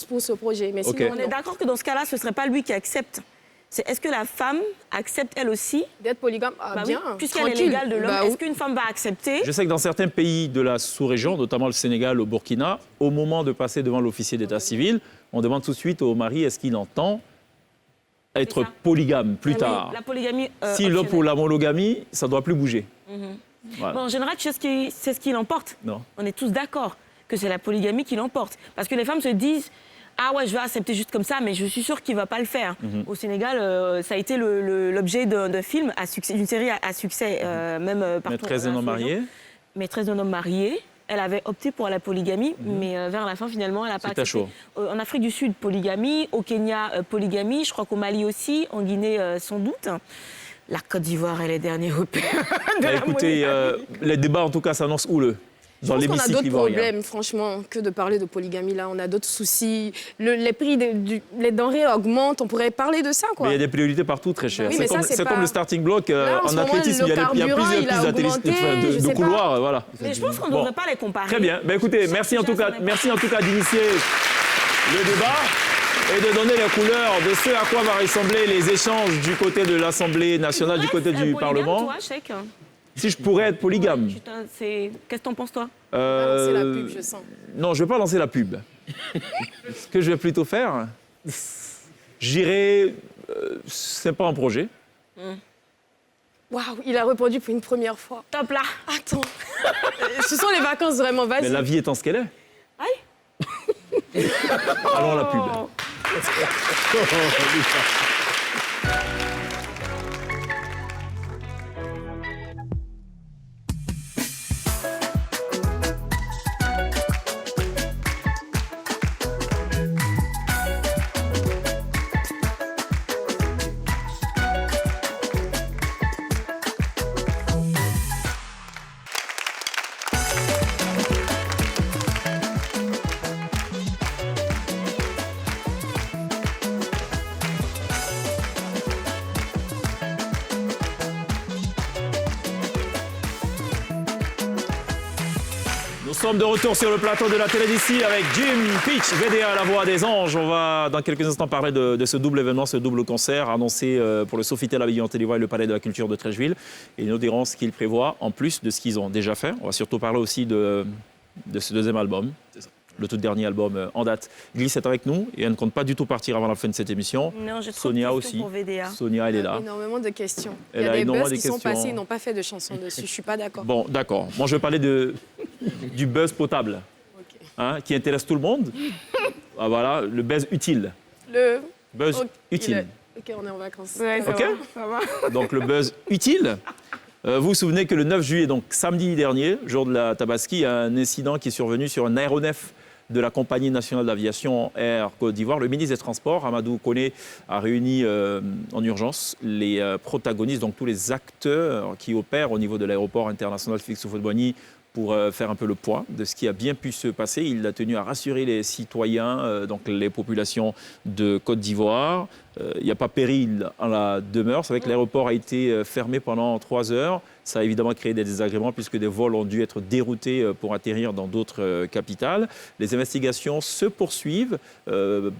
pour ce projet. Mais sinon, on est d'accord que dans ce cas-là, ce ne serait pas lui qui accepte. Est-ce que la femme accepte elle aussi d'être polygame? Bien, puisqu'elle est l'égale de l'homme, est-ce qu'une femme va accepter? Je sais que dans certains pays de la sous-région, notamment le Sénégal, le Burkina, au moment de passer devant l'officier d'état civil, on demande tout de suite au mari est-ce qu'il entend être polygame plus tard. La polygamie, si l'homme pour la monogamie, ça ne doit plus bouger. Voilà. Bon, en général, c'est ce qui l'emporte. On est tous d'accord que c'est la polygamie qui l'emporte. Parce que les femmes se disent ah ouais, je vais accepter juste comme ça, mais je suis sûre qu'il ne va pas le faire. Au Sénégal, ça a été l'objet d'un film à succès, d'une série à succès, même partout. Maîtresse d'un homme marié. Maîtresse d'un homme marié. Elle avait opté pour la polygamie, mais vers la fin, finalement, elle n'a pas accepté. Chaud. En Afrique du Sud, polygamie. Au Kenya, polygamie. Je crois qu'au Mali aussi. En Guinée, sans doute. La Côte d'Ivoire est les derniers repères. Écoutez, les débats, en tout cas, s'annoncent houleux. dans Je pense qu'on a l'hémicycle d'autres ivoirien. problèmes, franchement, que de parler de polygamie. Là, on a d'autres soucis. Les prix les denrées augmentent. On pourrait parler de ça, quoi. Mais il y a des priorités partout, très chères. Oui, mais ça, c'est pas- comme le starting block Là, en en ce moment, athlétisme. le Il y a carburant, plusieurs il a pistes augmenté, je de sais couloirs. pas. Voilà. Mais je pense qu'on ne Bon. devrait pas les comparer. Très bien. Ben, écoutez, merci en tout cas d'initier le débat et de donner les couleurs de ce à quoi va ressembler les échanges du côté de l'Assemblée nationale, du côté du Parlement. Toi, Cheikh. Si je pourrais être polygame. Qu'est-ce que t'en penses, toi C'est la pub, je sens. Non, je ne vais pas lancer la pub. Ce que je vais plutôt faire, j'irai... c'est pas un projet. Waouh, il a répondu pour une première fois. Top là. Attends. Ce sont les vacances vraiment, vas-y. Mais la vie étant ce qu'elle est. Aïe. Allons à la pub. Nous sommes de retour sur le plateau de la télé d'ici avec Jim Peach, VDA La Voix des Anges. On va dans quelques instants parler de ce double événement, ce double concert annoncé pour le Sofitel Abbaye en Télévoix et le Palais de la Culture de Trècheville. Et nous dirons ce qu'ils prévoient en plus de ce qu'ils ont déjà fait. On va surtout parler aussi de ce deuxième album, le tout dernier album en date. Glisse est avec nous et elle ne compte pas du tout partir avant la fin de cette émission. Non, j'ai trop de Sonia questions aussi. pour VDA. Sonia, elle est là. Énormément de questions. Elle Il y a a des énormément buzz de qui sont questions. passés, ils n'ont pas fait de chansons dessus. Je suis pas d'accord. Bon, d'accord. Moi, je vais parler du buzz potable, hein, qui intéresse tout le monde. Ah, voilà, le buzz utile. Le Buzz utile. Ok, on est en vacances. Ouais, Ok. Ça va. Donc, le buzz utile. Vous vous souvenez que le 9 juillet, donc samedi dernier, jour de la Tabaski, il y a un incident qui est survenu sur un aéronef de la Compagnie nationale d'aviation Air Côte d'Ivoire. Le ministre des Transports, Amadou Koné, a réuni en urgence les protagonistes, donc tous les acteurs qui opèrent au niveau de l'aéroport international Félix Houphouët-Boigny pour faire un peu le point de ce qui a bien pu se passer. Il a tenu à rassurer les citoyens, donc les populations de Côte d'Ivoire. Il n'y a pas péril en la demeure. C'est vrai que l'aéroport a été fermé pendant 3 heures. Ça a évidemment créé des désagréments puisque des vols ont dû être déroutés pour atterrir dans d'autres capitales. Les investigations se poursuivent,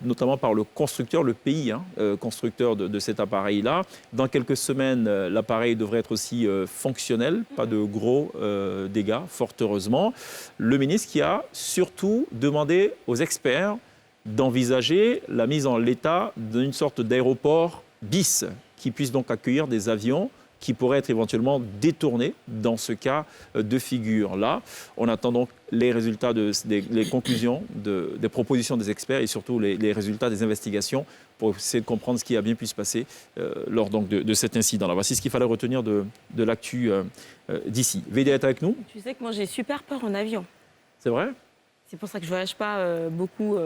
notamment par le constructeur, le pays constructeur de cet appareil-là. Dans quelques semaines, l'appareil devrait être aussi fonctionnel, pas de gros dégâts, fort heureusement. Le ministre qui a surtout demandé aux experts d'envisager la mise en l'état d'une sorte d'aéroport bis qui puisse donc accueillir des avions qui pourraient être éventuellement détournés dans ce cas de figure-là. On attend donc les résultats, les conclusions des propositions des experts et surtout les résultats des investigations pour essayer de comprendre ce qui a bien pu se passer lors donc de cet incident-là. Voici ce qu'il fallait retenir de l'actu d'ici. VD est avec nous. Tu sais que moi, j'ai super peur en avion. C'est vrai? C'est pour ça que je ne voyage pas beaucoup.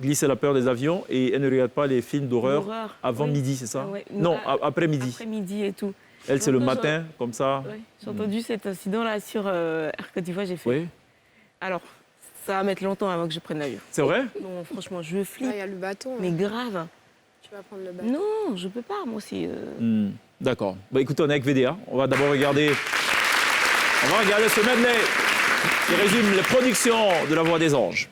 Glisse la peur des avions et elle ne regarde pas les films d'horreur avant oui. midi, c'est ça? Ouais. Non, après midi. Après midi et tout. Elle, c'est le matin, comme ça. Ouais. J'ai entendu cet incident-là sur Air Côte d'Ivoire, j'ai fait. Oui. Alors, ça va mettre longtemps avant que je prenne l'avion. C'est vrai? Non, franchement, je flippe. Il y a le bateau. Mais grave. Tu vas prendre le bateau. Non, je peux pas, moi aussi. D'accord. Bah, écoutez, on est avec VDA. On va d'abord regarder ce medley qui résume les productions de La Voix des Anges.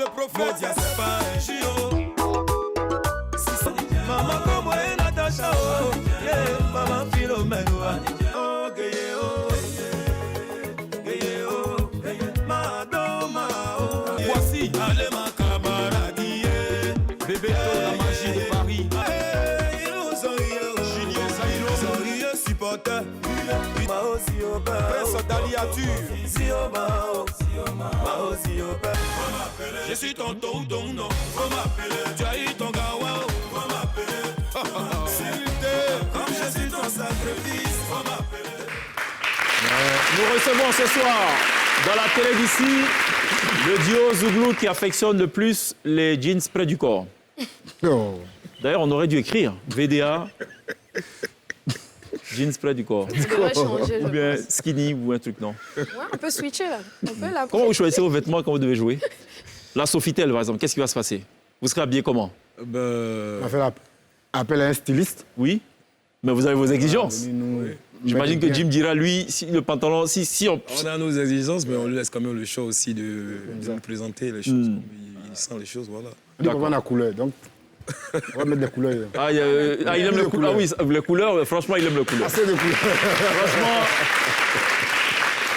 Le prophète Maman comme Natacha, maman Philomène. Voici, allez ma camarade, bébé la magie de Paris. Julien Zaïro, supporter. Prince Daliature. Je suis ton tonton, non. Faut m'appeler. Tu as eu ton gawa, faut m'appeler. S'il te plaît, comme je suis ton sacrifice, faut m'appeler. Nous recevons ce soir dans la télé d'ici le duo Zouglou qui affectionne le plus les jeans près du corps. D'ailleurs, on aurait dû écrire VDA, jeans près du corps. Ça devrait changer, Ou bien je pense. skinny ou un truc, non. Ouais, on peut switcher là. On peut là. Comment vous choisissez vos vêtements quand vous devez jouer? La Sofitel, par exemple, qu'est-ce qui va se passer? Vous serez habillé comment? On va faire appel à un styliste. Oui, mais vous avez vos exigences. J'imagine que Jim dira, lui, si le pantalon, si on... On a nos exigences, mais on lui laisse quand même le choix aussi de nous présenter les choses. Comme il sent les choses, voilà. On dit qu'on va la couleur, donc on va mettre des couleurs. Ah, il aime les couleurs. Ah oui, les couleurs, franchement, il aime les couleurs. Assez de couleurs. Franchement,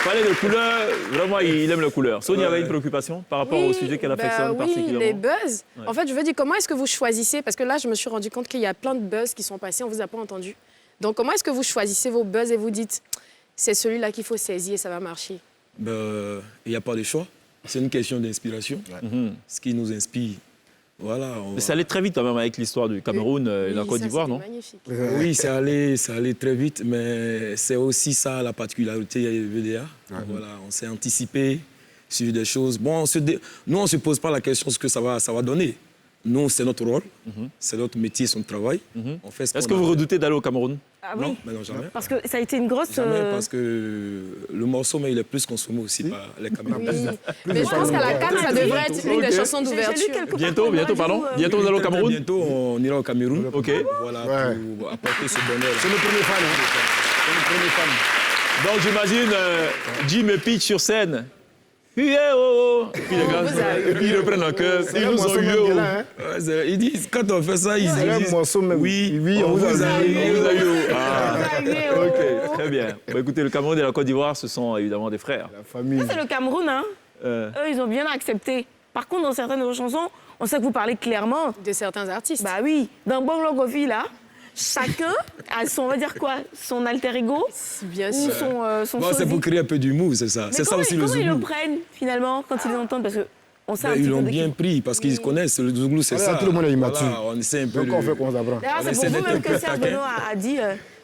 parler de couleurs, vraiment, il aime les couleurs. Sonia avait une préoccupation par rapport au sujet qu'elle affectionne particulièrement. Oui, les buzz. Ouais. En fait, je veux dire, comment est-ce que vous choisissez? Parce que là, je me suis rendu compte qu'il y a plein de buzz qui sont passés, on ne vous a pas entendu. Donc, comment est-ce que vous choisissez vos buzz et vous dites, c'est celui-là qu'il faut saisir et ça va marcher? Il n'y a pas de choix. C'est une question d'inspiration. Ce qui nous inspire, voilà. Mais ça allait très vite quand même avec l'histoire du Cameroun et de la Côte d'Ivoire, non? Magnifique. Oui, ça allait très vite, mais c'est aussi ça la particularité de VDA. Voilà, on s'est anticipé sur des choses. Bon, nous, on ne se pose pas la question de ce que ça va donner. Nous, c'est notre rôle, c'est notre métier, son travail. On fait Est-ce que vous redoutez d'aller au Cameroun? Ah oui. Non, mais non, jamais. Parce que ça a été une grosse... Jamais, parce que le morceau, mais il est plus consommé aussi par les Camerounais. Oui. Mais je pense qu'à la CAN, ça devrait être une des chansons d'ouverture. Bientôt, pardon. Bientôt, vous allez au Cameroun? Bientôt, on ira au Cameroun. OK. Voilà, pour apporter ce bonheur. C'est le premier fan. C'est le premier fan. Donc, j'imagine Jim et Peach sur scène. Et puis les gars, et puis ils reprennent en chœur. Ils nous ont eu. Ils disent, quand on fait ça, ils disent oui, on vous a eu. OK, très bien. Bah, écoutez, le Cameroun et la Côte d'Ivoire, ce sont évidemment des frères. La famille. Ça, c'est le Cameroun, hein. Eux, ils ont bien accepté. Par contre, dans certaines de vos chansons, on sait que vous parlez clairement. De certains artistes. Bah oui. Dans Banglo Gofi, là, chacun a son, on va dire quoi, son alter ego. Bien sûr. Ou son c'est pour créer un peu d'humour, c'est ça. C'est ça aussi le Comment ils le Zouglou. prennent, finalement, quand ils l'entendent? Parce que on sait un petit Ils peu l'ont de qui- bien pris parce qu'ils connaissent. Le Zouglou, c'est ça. Tout le monde est immature. Voilà, on essaie un peu Donc on fait qu'on s'apprend. D'ailleurs, On c'est essaie pour vous d'être même un que peu Serge taquin. Benoît a dit,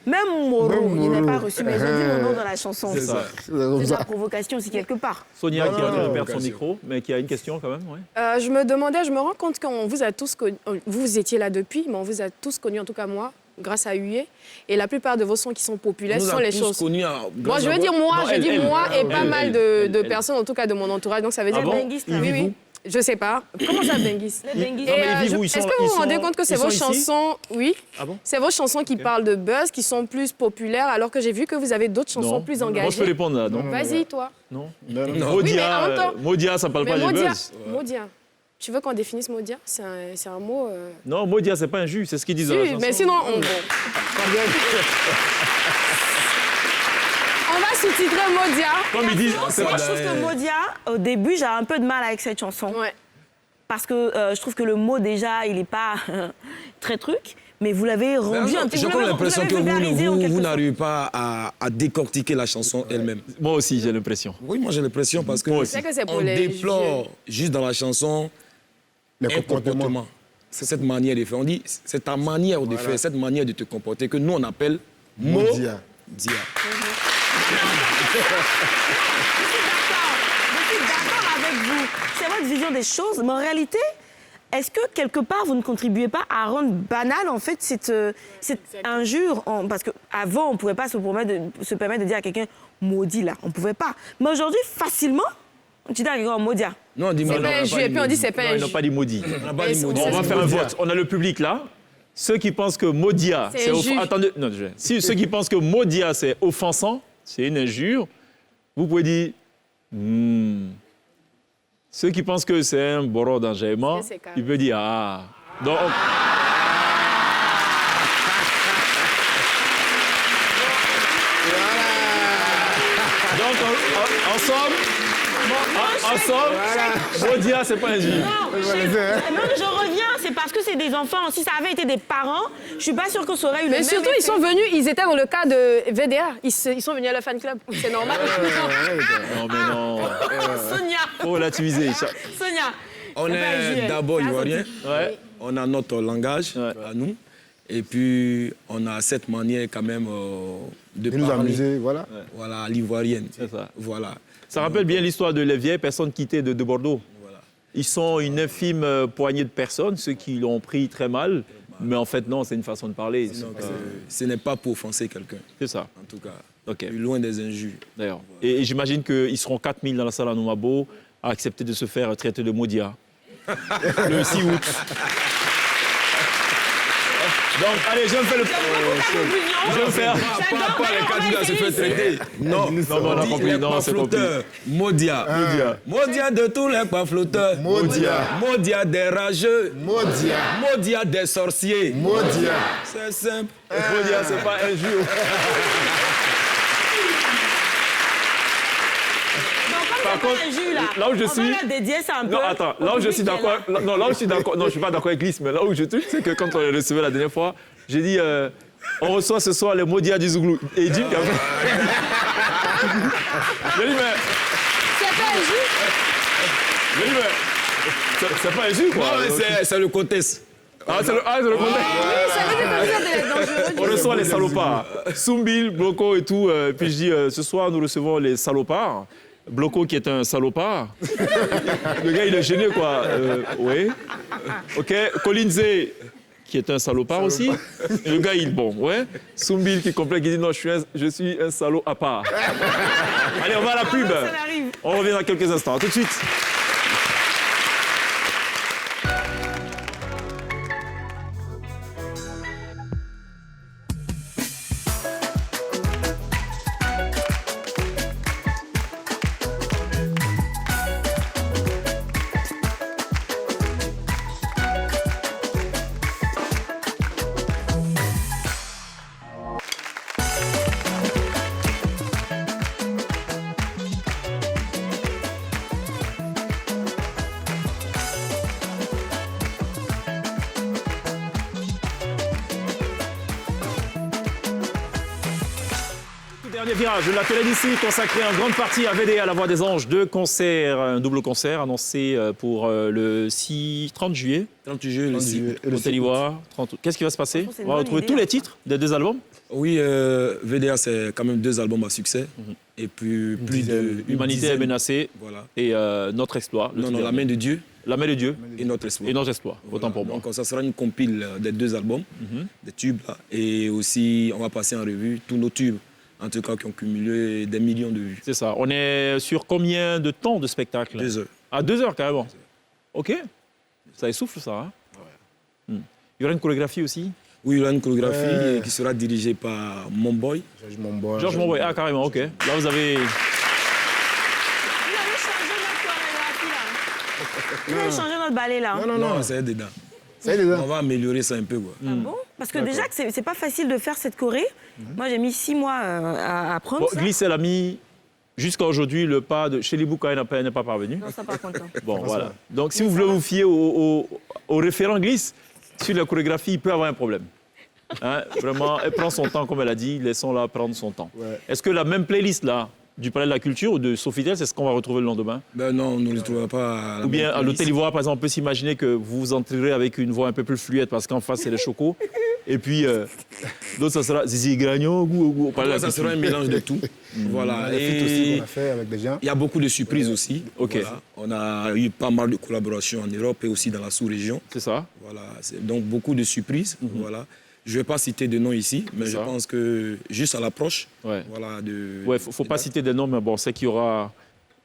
même Moro, il n'est pas reçu, mais ils ont dit mon nom dans la chanson. C'est ça. C'est de la provocation aussi, quelque part. Sonia qui non, perd son occasion. micro, mais qui a une question quand même. Ouais. Je me demandais, je me rends compte qu'on vous a tous connus, vous étiez là depuis, mais on vous a tous connus, en tout cas moi, grâce à Huye. Et la plupart de vos sons qui sont populaires Nous sont a les tous choses. connus Moi, je veux dire moi, Non, je elle, dis elle. moi et pas Elle, mal elle, de elle. personnes, en tout cas de mon entourage. Donc ça veut dire Ah bon? Benguis, Ils oui, vivent oui. où? Je sais pas. Comment ça, Benguis? Les Benguis. Non, mais ils vivent où? Ils Est-ce sont- que vous ils vous rendez sont- compte que c'est ils vos sont ici? chansons, oui, Ah bon? c'est vos chansons qui parlent de buzz, qui sont plus populaires, alors que j'ai vu que vous avez d'autres chansons Non. plus Moi, je peux engagées. répondre là, non? Vas-y, toi. Non. Non. Oui, mais en même temps- Modia, ça parle Mais pas du Modia, buzz. Modia. Tu veux qu'on définisse Modia? C'est un mot... Non, Modia, c'est pas un jus, c'est ce qu'ils disent dans la Si, chanson. mais sinon, on va sous-titrer Modia. Comme ils disent, c'est Moi, pas... je trouve que Modia, au début, j'ai un peu de mal avec cette chanson. Ouais. Parce que je trouve que le mot, déjà, il n'est pas très truc. Mais vous l'avez rendu un petit J'ai peu... comme l'impression que vulgarisé en quelque vous sorte. n'arrivez pas à décortiquer la chanson elle-même. Moi aussi, j'ai l'impression. Oui, moi j'ai l'impression parce que Moi aussi. C'est que c'est pour on les déplore juste dans la chanson Les un comportements. comportement. C'est cette manière de faire. On dit, c'est ta manière de faire, cette manière de te comporter que nous on appelle Modia. Modia. Je suis d'accord avec vous. C'est votre vision des choses. Mais en réalité, est-ce que quelque part, vous ne contribuez pas à rendre banal, en fait, cette injure parce qu'avant, on ne pouvait pas se permettre de dire à quelqu'un maudit, là. On ne pouvait pas. Mais aujourd'hui, facilement, on dit à quelqu'un maudit. Non, dis-moi. C'est pas un jus, et puis on dit c'est pas Non, un ils n'ont jus. pas dit maudit. On n'a pas dit Bon, maudit. On va faire un vote. On a le public là. Ceux qui pensent que Modia, C'est un jus. Attendez, non, ceux qui pensent que Modia, c'est offensant, c'est une injure, vous pouvez dire... Ceux qui pensent que c'est un boro d'enjaillement, C'est calme. il peut dire ah. Donc, en somme, Modia, c'est pas un jus. Non, je reviens, c'est parce que c'est des enfants. Si ça avait été des parents, je suis pas sûre qu'on saurait eu le Mais même surtout, ils effet. sont venus, ils étaient dans le cas de VDA. Ils sont venus à la fan club. C'est normal. Non, mais non. Sonia. Faut relativiser. Sonia. On est d'abord ivoirien. On a notre langage à nous. Et puis, on a cette manière quand même de nous parler. amuser, voilà. Voilà, à l'ivoirienne. C'est ça. Voilà. Ça rappelle bien l'histoire de les vieilles personnes quittées de Bordeaux. Voilà. Ils sont une infime poignée de personnes, ceux qui l'ont pris très mal. Mais en fait, non, c'est une façon de parler. Ce n'est pas pour offenser quelqu'un. C'est ça. En tout cas. Okay. Loin des injures. D'ailleurs. Et j'imagine qu'ils seront 4000 dans la salle à Noumabo à accepter de se faire traiter de Maudia. Le 6 août. Donc, allez, je vais me faire le... Je vais me faire... Pas les candidats se fait traiter. Non, on a compris. Non, c'est compris. Maudia. Maudia de tous les paflotteurs. Maudia des rageux. Maudia des sorciers. C'est simple. Maudia, c'est pas un jeu. Par contre, là où je suis... Non, attends, là où je suis d'accord... Non, là où je suis d'accord... Non, je suis pas d'accord avec Lys, mais là où je suis, c'est que quand on les recevait la dernière fois, j'ai dit, on reçoit ce soir les Maudia du Zouglou. Et il dit... J'ai dit, mais... C'est pas un jus. J'ai dit, mais... C'est pas un jus, quoi. Non, mais c'est le contexte. Ah, c'est le contexte. Oui, ça veut dire que vous êtes dangereux. On reçoit les salopards. Soumbil, Bloco et tout. Puis je dis, ce soir, nous recevons les salopards. Bloco qui est un salopard. Le gars, il est gêné, quoi. Oui. OK. Colinze, qui est un salopard aussi. Et le gars, il... Bon, ouais. Soumbil qui complète, qui dit, non, je suis un salaud à part. Allez, on va à la pub. On revient dans quelques instants. À tout de suite. Dernier virage de la télé d'ici, consacré en grande partie à VDA, la Voix des Anges. 2 concerts, un double concert annoncé pour le 30 juillet. 30 juillet, le 6 au Télivoire. Qu'est-ce qui va se passer? On va retrouver tous les titres des 2 albums. Oui, VDA, c'est quand même 2 albums à succès. Et puis plus de... L'humanité est menacée. Voilà. Et Notre Exploit. La main de Dieu. La main de Dieu. Et Notre Exploit. Et Notre Exploit, autant pour moi. Donc ça sera une compile des 2 albums, des tubes. Là. Et aussi, on va passer en revue tous nos tubes. En tout cas, qui ont cumulé des millions de vues. C'est ça. On est sur combien de temps de spectacle? 2 heures. Ah, 2 heures, carrément. OK. Ça essouffle, ça. Hein? Ouais. Il y aura une chorégraphie aussi? Oui, il y aura une chorégraphie qui sera dirigée par Monboy. Georges Monboy. Ah, carrément, OK. Là, vous avez... Vous avez changé notre balai, là. Non, c'est dedans. On va améliorer ça un peu, quoi. Ah bon? Parce que déjà, c'est pas facile de faire cette choré. Moi, j'ai mis 6 mois à apprendre ça. Glisse, elle a mis, jusqu'à aujourd'hui, le pas de... Chez les Bouka, elle n'est pas parvenue. Non, ça, par contre. Bon, voilà. Donc, si vous voulez vous fier au référent Glisse, sur la chorégraphie, il peut avoir un problème. Hein? Vraiment, elle prend son temps, comme elle a dit. Laissons-la prendre son temps. Ouais. Est-ce que la même playlist, là, du Palais de la Culture ou de Sofitel, c'est ce qu'on va retrouver le lendemain? Ben non, on ne le trouvera pas. Ou bien à l'Hôtel Ivoire, par exemple, on peut s'imaginer que vous vous entrerez avec une voix un peu plus fluide parce qu'en face, c'est les chocos. Et puis, l'autre, ça sera Zizi Gragno ou ça sera un mélange de tout. Voilà. Et aussi qu'on a fait avec des gens. Il y a beaucoup de surprises aussi. OK. Voilà. On a eu pas mal de collaborations en Europe et aussi dans la sous-région. C'est ça. Voilà. Donc, beaucoup de surprises. Voilà. Je ne vais pas citer de noms ici, mais je pense que juste à l'approche, voilà, de... Ouais, faut pas citer des noms, mais bon, c'est qu'il y aura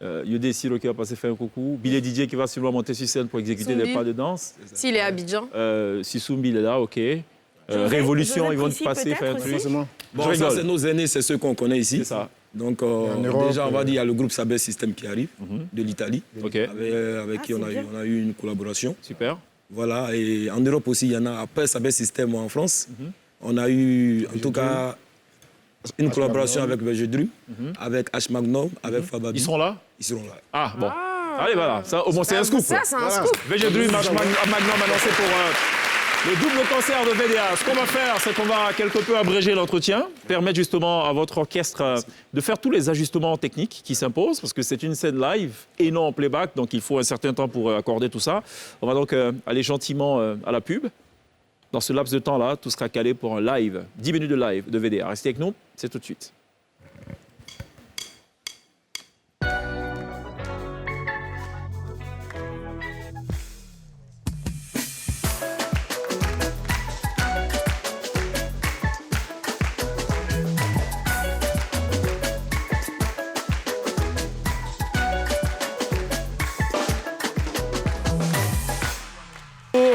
Yodé Siro qui va passer faire un coucou, Billy DJ qui va sûrement monter sur scène pour exécuter les pas de danse. S'il est à Abidjan. Si Soumbi est là, OK. Révolution, ils vont passer faire un truc. Bon, ça, c'est nos aînés, c'est ceux qu'on connaît ici. C'est ça. Donc, déjà, on va dire, il y a le groupe Sabès System qui arrive, de l'Italie, avec qui on a eu une collaboration. Super. Voilà, et en Europe aussi, il y en a, après Sabès System en France, on a eu, en tout cas, une collaboration avec VG Dream, avec H Magnum, avec Fababi. Ils seront là? Ils seront là. Ah, bon. Allez, voilà, ça, au moins c'est un scoop. Ça, c'est un scoop. VG Dream Magnum annoncé pour le double concert de VDA. Ce qu'on va faire, c'est qu'on va quelque peu abréger l'entretien, permettre justement à votre orchestre de faire tous les ajustements techniques qui s'imposent, parce que c'est une scène live et non en playback, donc il faut un certain temps pour accorder tout ça. On va donc aller gentiment à la pub. Dans ce laps de temps-là, tout sera calé pour un live, 10 minutes de live de VDA. Restez avec nous, c'est tout de suite.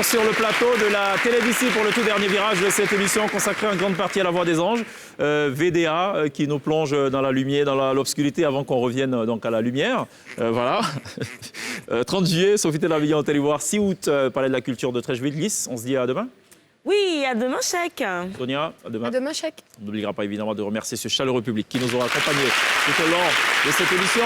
Sur le plateau de la télé d'ici pour le tout dernier virage de cette émission consacrée en grande partie à la voix des anges. VDA qui nous plonge dans la lumière, dans l'obscurité avant qu'on revienne donc à la lumière. Voilà. 30 juillet, Sophie Telavillé en télévoir. 6 août, Palais de la Culture de Trècheville-Lys. On se dit à demain. Oui, à demain, chèque. Sonia, à demain. À demain, chèque. On n'oubliera pas évidemment de remercier ce chaleureux public qui nous aura accompagnés tout au long de cette émission.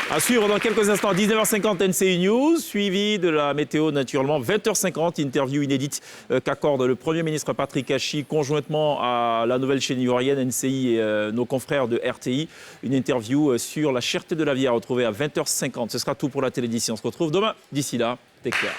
À suivre dans quelques instants, 19h50 NCI News, suivi de la météo naturellement, 20h50, interview inédite qu'accorde le Premier ministre Patrick Hachi conjointement à la nouvelle chaîne ivoirienne NCI et nos confrères de RTI. Une interview sur la cherté de la vie à retrouver à 20h50. Ce sera tout pour la télé d'ici. On se retrouve demain. D'ici là, take care.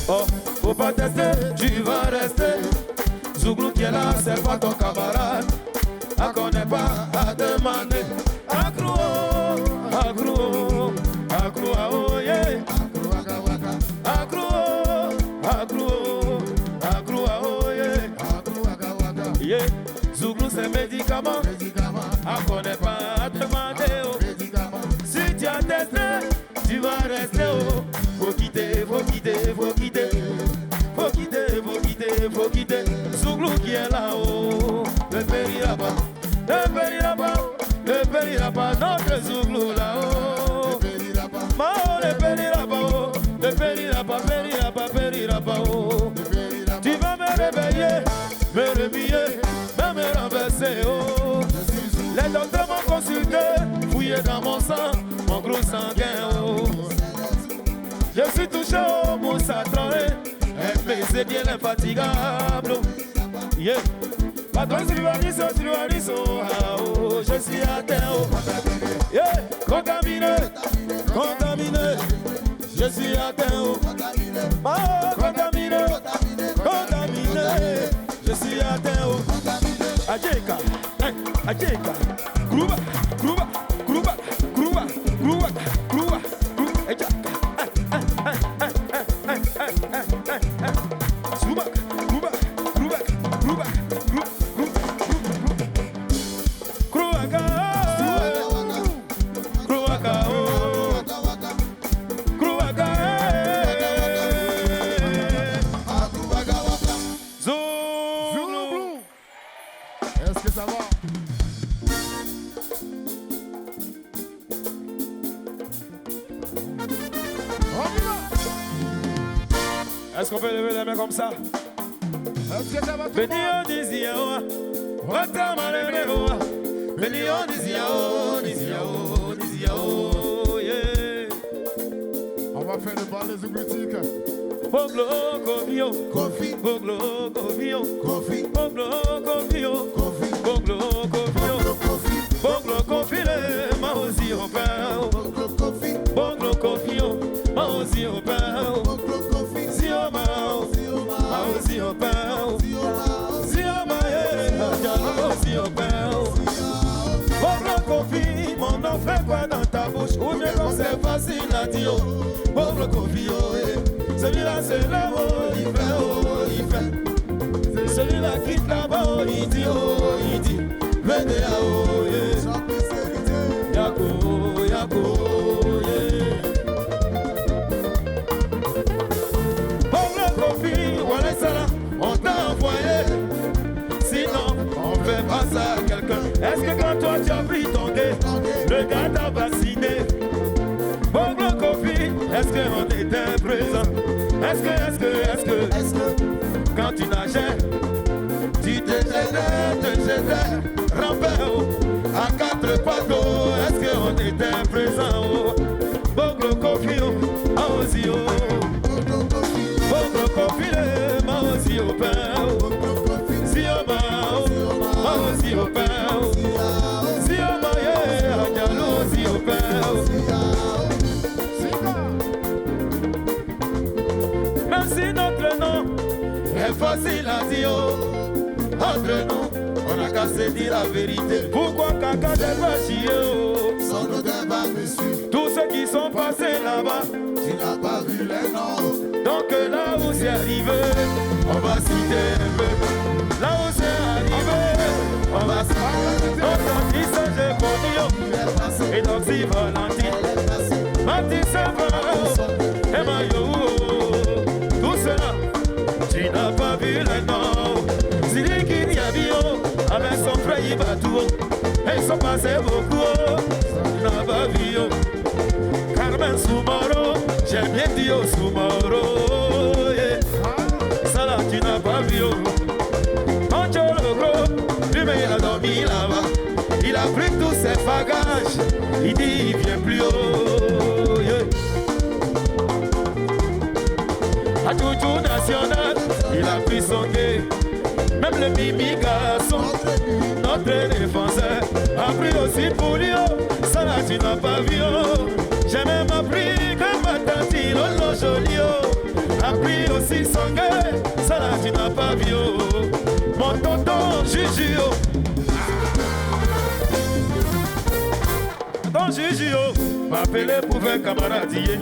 Oh, faut pas tester, tu vas rester. Zouglou qui est là, c'est pas ton camarade. À connaît pas, à demander. Accro, accro, accro, oh yeah. Accro, accro, accro, oh yeah. Yeah, Zouglou c'est médicament. À connaît pas, à demander. Oh. Si tu as testé, tu vas rester. Oh. Faut quitter, faut quitter, faut quitter. Faut quitter, faut quitter, faut quitter. Zouglou qui est là-haut, ne périra pas, ne périra pas, ne périra pas notre Zouglou là-haut. Mao ne périra pas, oh, ne périra pas, périra pas, périra pas, oh. Tu vas me réveiller, me remuer, me renverser, oh. Les docteurs m'ont consulté, fouillé dans mon sang, mon gros sanguin, oh. Je suis touché au Moussa Traoré, mais c'est bien infatigable. Yeah. Patron Sylvaniso, ah, oh, je suis atteint, oh. Yeah. Contaminé, contaminé, je suis atteint, oh. Oh, contaminé, contaminé, je suis atteint, oh. Ajeka, Ajeka, Kruba, Kruba, Kruba, Kruba, Kruba, Kruba, Kruba, Est-ce que ça va? Est-ce qu'on peut lever les mains comme ça? Est-ce que ça va? Béni on dit yao, wata maleme oa. Béni on dit yao, yeah. On va faire le bal des boutiques. Boglo Kofio, Kofi, Boglo Kofio, Kofi, Boglo Kofio, Kofi, Boglo Kofio, Kofi, Boglo Kofile, Maozi Robao, Boglo Kofi, Boglo Kofio, Maozi Robao, Boglo Kofi, Zio Mao, Maozi Robao, Zio Mao, Zio Mao, Kofi, mon nom fait quoi dans ta bouche? Ou bien comme c'est facile à dire, pauvre Kofi, oh, eh. Celui-là c'est là, oh, il fait, oh, il fait. Celui-là quitte là-bas, oh, il dit, venez à oh, yeah. Yako, Yako, yeah. Pauvre Kofi, voilà ça là, on t'a envoyé. Sinon, on fait pas ça à quelqu'un. Est-ce que quand toi tu as pris ton dé, le gars t'a vacciné? Pauvre Kofi, est-ce qu'on était présent? Est-ce que quand tu nageais, tu te jetais, rampais haut, à quatre pattes d'eau? Est-ce qu'on était présent? Pauvre Kofi, oh, aussi, oh. Pauvre Kofi, moi aussi, au pain, oh. Si on m'a, moi aussi, au pain, oh. Si on m'a, yeah, Diallo aussi, au pain, oh. Même si notre nom est facile à dire, entre nous, on a qu'à se dire la vérité. Pourquoi Kaka n'est pas chier, oh? Son nom va me suivre. Tous ceux qui sont passés là-bas, tu n'as pas vu les noms. Donc là où c'est arrivé, on va citer un peu. Là où c'est arrivé, on va citer. Donc si c'est j'ai connu, et donc si Valentine, Martin Savaro, et Mayo, tout cela, tu n'as pas vu les noms. Siri Kiriabio, avec son frère Ibatou, et ils sont passés beaucoup, tu n'as pas vu. Carmen Soumaro, j'ai bien dit au Soumaro, yeah. Ça là tu n'as pas vu. Ancho le gros, lui mais il a dormi là-bas. Il a pris tous ses bagages, il dit il vient plus haut, yeah. À Joujou National, il a pris son nez. Même le mimi garçon, notre défenseur, a pris aussi pour lui. Ça là tu n'as pas vu. J'ai même appris que ma tante Lolo Jolio a pris aussi son gars. Ça là tu n'as pas vu. Mon tonton Juju, ton Juju m'appelait pour faire camaradier.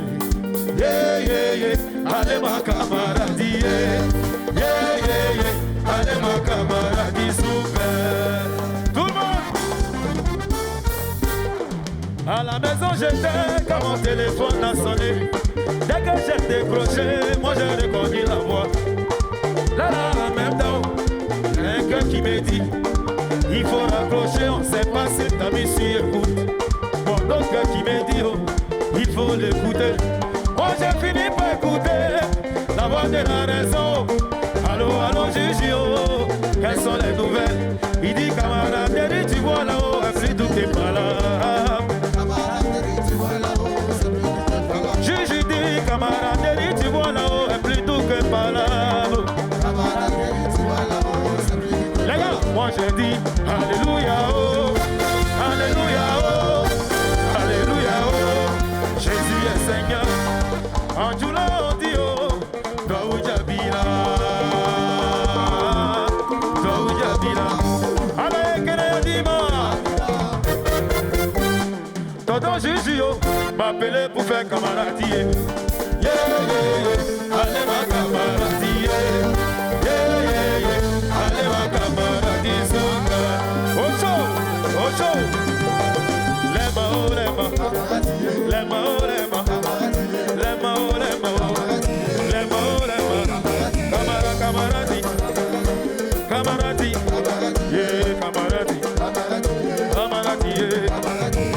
Yeah, yeah, yeah, allez ma camaradier. Yeah, yeah, yeah, allez ma camaradier, super. Tout le monde. À la maison j'étais quand mon téléphone a sonné. Dès que j'ai décroché, moi j'ai reconnu la voix. Là là, en même temps, un gars qui me dit il faut raccrocher, on sait pas si t'as mis sur écoute. Mon autre gars qui me dit oh, il faut l'écouter. Moi j'ai fini par écouter la voix de la raison. Allô, allô, Gigi, oh, quelles sont les nouvelles? Il dit camarade, tu vois là-haut, ainsi tout est pas là. Gigi dit camarade, tu vois là-haut, et plus tout que pas là. Les gars, moi j'ai dit alléluia, oh, alléluia, oh, alléluia, oh, Jésus est Seigneur. En Djoula on dit oh, Daoudjabila, Daoudjabila, allez Kene Dima. Tonton Juju m'appelait pour faire camaradier. Yeah, yeah, yeah, allez ma camaradier. Yeah, yeah, yeah, allez ma camaradier. Au chaud, les mains, les mains, les mains, les mains. Camaradi, camaradi, yeah, camaradi, camaradi, yeah.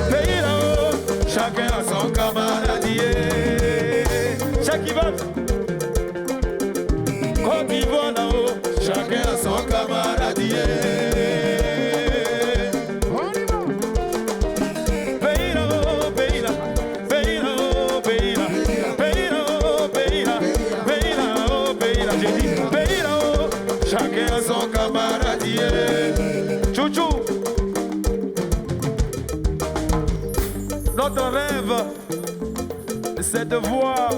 Pays là-haut, chacun a son camaradi, yeah. Chaque vote, Côte d'Ivoire là-haut, chacun a son camaradi, yeah. Pays là-haut, pays là, pays là-haut, pays là, pays là-haut, pays là, pays là-haut, pays là, j'ai dit. Chacun a son camaradier. Chouchou. Notre rêve, c'est de voir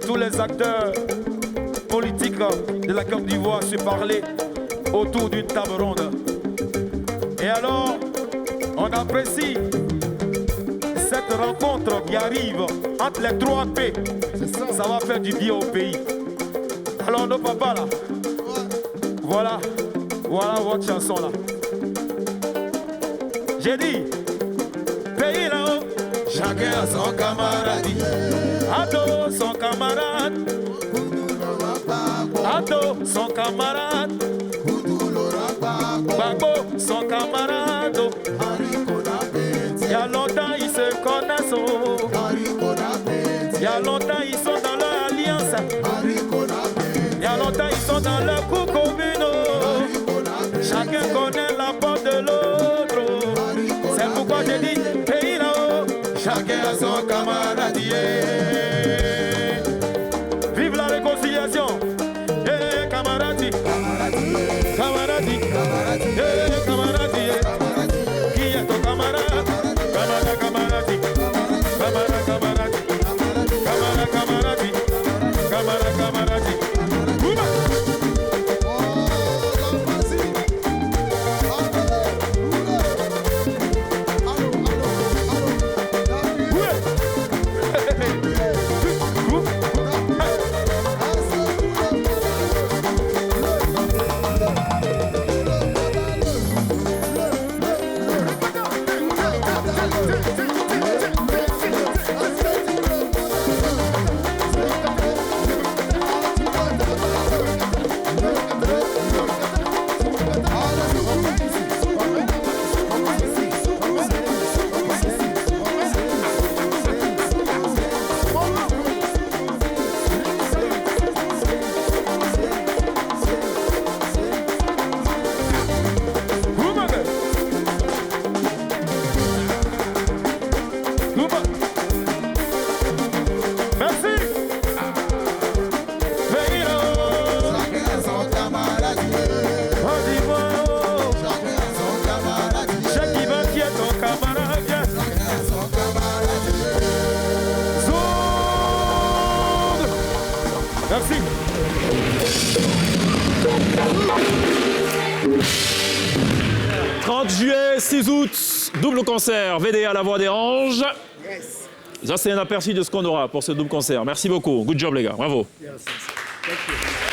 tous les acteurs politiques de la Côte d'Ivoire se parler autour d'une table ronde. Et alors, On apprécie cette rencontre qui arrive entre les 3 P. Ça va faire du bien au pays. Alors nos papas là, voilà votre chanson là. J'ai dit, pays là-haut, chacun a son camarade. Ado son camarade. Ado son camarade. Bagbo son camarade. Il y a longtemps ils se connaissent. Il y a longtemps ils sont dans leur alliance. Il y a longtemps ils sont dans leur coup commun. Chacun connaît la porte de l'autre. C'est pourquoi j'ai dit pays là-haut, chacun a son camarade. Vive la réconciliation. Camarade, camarade, camarade, qui est ton camarade? Camarade, camarade, camarade, camarade, camarade, camarade, camarade, camarade. Merci. 30 juillet, 6 août, double concert, VDA La Voix des Anges. Ça, c'est un aperçu de ce qu'on aura pour ce double concert. Merci beaucoup. Good job, les gars. Bravo. Yes. Thank you.